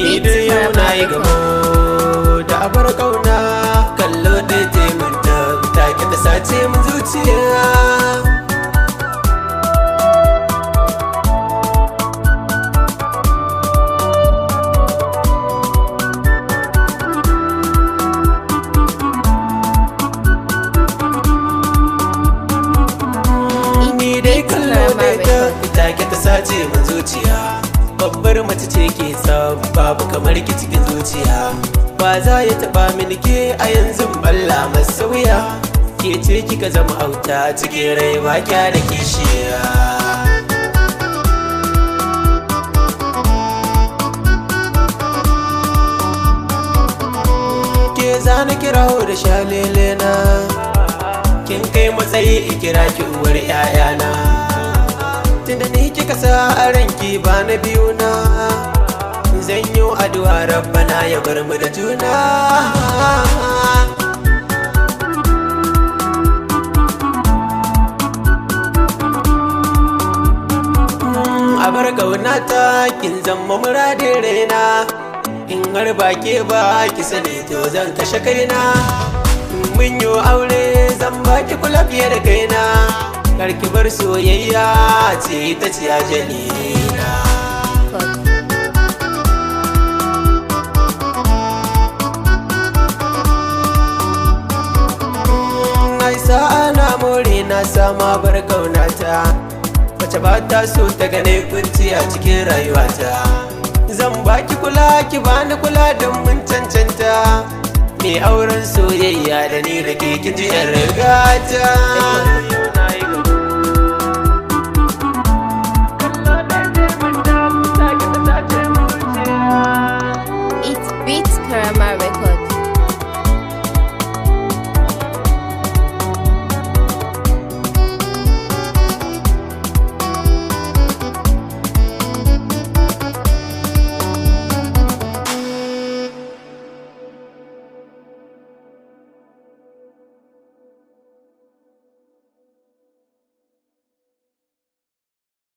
ni da yau na yi gamo da abar kauna kallo da taimanta take ta sace min zuciya. Take ta sace min zuciya, babbar mace ce ke sa babu kamar ki cikin zuciya. Ba za ya taba mini ke a yanzu balla masa wuya, ke ce kika zama auta cikin rai ba kya da kishiya. Ke zana kirawo da shalele na, kin kai matsayi ikira ki uwar 'ya'yana. Tunda ni kika sa a ranki ba na biyu na, zan yi addu'a rabbana ya bar mu da juna. A bar ƙaunata kin zama muradin raina, in har ba ke ba ki sani to zan kashe kaina. Mun yi aure zan baki kula fiye da kaina, karki bar soyayya ce ta ci ajalina. Na isa ana more na sama bar kaunata, wace ba ta so ta gane kunci a cikin rayuwata. Zan baki kula ki bani kula don mun cancanta, mai auren soyayya da ni da ke kin ji 'yan rigata.